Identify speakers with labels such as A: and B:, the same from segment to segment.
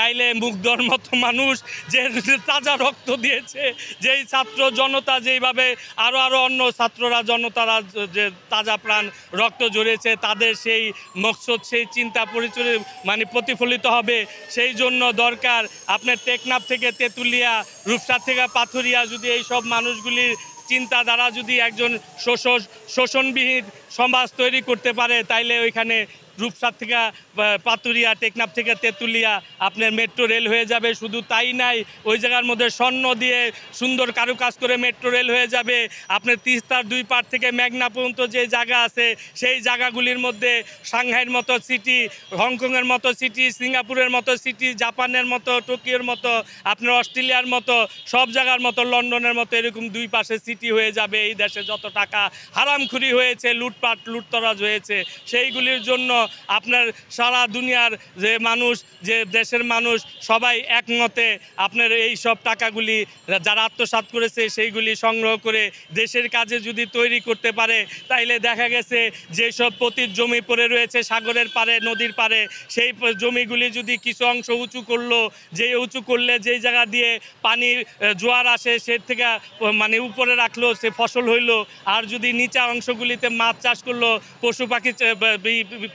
A: চাইলে মুগ্ধর মতো মানুষ যে তাজা রক্ত দিয়েছে, যেই ছাত্র জনতা যেইভাবে আরও অন্য ছাত্ররা জনতারা যে তাজা প্রাণ রক্ত ঝরেছে, তাদের সেই মকসদ সেই চিন্তা প্রতিফলিত হবে। সেই জন্য দরকার আপনার টেকনাফ থেকে তেঁতুলিয়া, রূপসা থেকে পাথুরিয়া যদি এই সব মানুষগুলির চিন্তাধারা যদি একজন শোষণবিহীন সমাজ তৈরি করতে পারে, তাইলে ওইখানে রূপসা থেকে পাতুরিয়া, টেকনাফ থেকে তেঁতুলিয়া আপনার মেট্রো রেল হয়ে যাবে। শুধু তাই নাই, ওই জায়গার মধ্যে স্বর্ণ দিয়ে সুন্দর কারুকাজ করে মেট্রো রেল হয়ে যাবে। আপনার তিস্তার দুই পার থেকে মেঘনা পর্যন্ত যে জায়গা আছে, সেই জায়গাগুলির মধ্যে সাংহাইয়ের মতো সিটি, হংকংয়ের মতো সিটি, সিঙ্গাপুরের মতো সিটি, জাপানের মতো, টোকিওর মতো, আপনার অস্ট্রেলিয়ার মতো, সব জায়গার মতো, লন্ডনের মতো এরকম দুই পাশে সিটি হয়ে যাবে। এই দেশে যত টাকা হারামখুরি হয়েছে, লুটতরাজ হয়েছে, সেইগুলির জন্য আপনার সারা দুনিয়ার যে মানুষ, যে দেশের মানুষ সবাই একমতে আপনার এই সব টাকাগুলি যারা আত্মসাৎ করেছে সেইগুলি সংগ্রহ করে দেশের কাজে যদি তৈরি করতে পারে, তাইলে দেখা গেছে যেসব পতিত জমি পড়ে রয়েছে সাগরের পারে, নদীর পারে, সেই জমিগুলি যদি কিছু অংশ উঁচু করলো, উঁচু করলে যেই জায়গা দিয়ে পানির জোয়ার আসে সে থেকে উপরে রাখলো, সে ফসল হইলো। আর যদি নিচা অংশগুলিতে মাছ চাষ করলো, পশু পাখি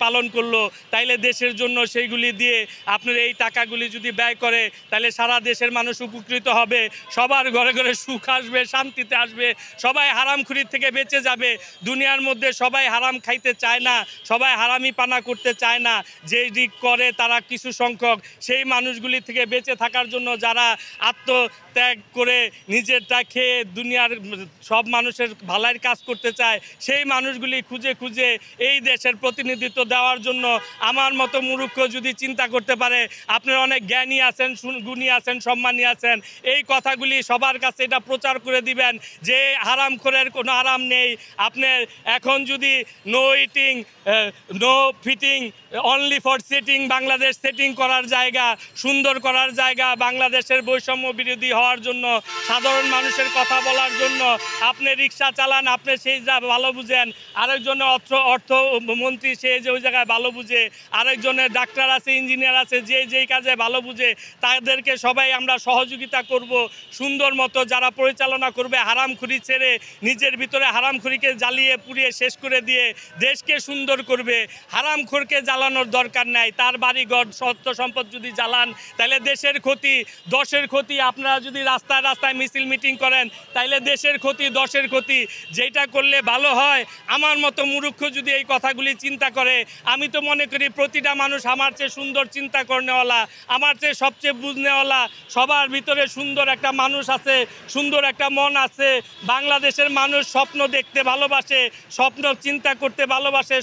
A: পালন করলো, তাইলে দেশের জন্য সেইগুলি দিয়ে আপনার এই টাকাগুলি যদি ব্যয় করে, তাহলে সারা দেশের মানুষ উপকৃত হবে। সবার ঘরে ঘরে সুখ আসবে, শান্তিতে আসবে, সবাই হারামখুরির থেকে বেঁচে যাবে। দুনিয়ার মধ্যে সবাই হারাম খাইতে চায় না, সবাই হারামি পানা করতে চায় না। যেই দিক করে তারা কিছু সংখ্যক, সেই মানুষগুলি থেকে বেঁচে থাকার জন্য যারা আত্মত্যাগ করে নিজেরটা খেয়ে দুনিয়ার সব মানুষের ভালাইয়ের কাজ করতে চায়, সেই মানুষগুলি খুঁজে খুঁজে এই দেশের প্রতিনিধিত্ব দেওয়ার জন্য আমার মতো মূর্খ যদি চিন্তা করতে পারে, আপনারা অনেক জ্ঞানী আছেন, গুণী আছেন, সম্মানী আছেন, এই কথাগুলি সবার কাছে এটা প্রচার করে দিবেন যে হারামখোরের কোনো আরাম নেই। আপনার এখন যদি no eating no fitting only for setting, Bangladesh setting করার জায়গা, সুন্দর করার জায়গা, বাংলাদেশের বৈষম্য বিরোধী হওয়ার জন্য, সাধারণ মানুষের কথা বলার জন্য আপনি রিক্সা চালান, আপনি সেই যা ভালো বুঝেন, আরেকজনের অর্থমন্ত্রী সে যে ওই জায়গায় ভালো বুঝে, আরেকজনের ডাক্তার আছে, ইঞ্জিনিয়ার আছে, যেই কাজে ভালো বুঝে, তাদেরকে সবাই আমরা সহযোগিতা করব। সুন্দর মতো যারা পরিচালনা করবে, হারামখুরি ছেড়ে নিজের ভিতরে হারামখুরিকে জ্বালিয়ে পুড়িয়ে শেষ করে দিয়ে দেশকে সুন্দর করবে। হারামখোরকে জ্বালানোর দরকার নাই, তার বাড়িঘর সত্য সম্পদ যদি জ্বালান তাহলে দেশের ক্ষতি, দশের ক্ষতি। আপনারা যদি রাস্তায় রাস্তায় মিছিল মিটিং করেন, তাইলে দেশের ক্ষতি, দশের ক্ষতি। যেটা করলে ভালো হয়, আমার মতো মূর্খ যদি এই কথাগুলি চিন্তা করে, আমি তো মনে করি প্রতিটা মানুষ আমার চেয়ে সুন্দর চিন্তা করনেওয়ালা, আমার চেয়ে সবচেয়ে বুঝনেওয়ালা, সবার ভিতরে সুন্দর একটা মানুষ আছে, সুন্দর একটা মন আছে। বাংলাদেশের মানুষ স্বপ্ন দেখতে ভালোবাসে, স্বপ্ন চিন্তা করতে ভালোবাসে।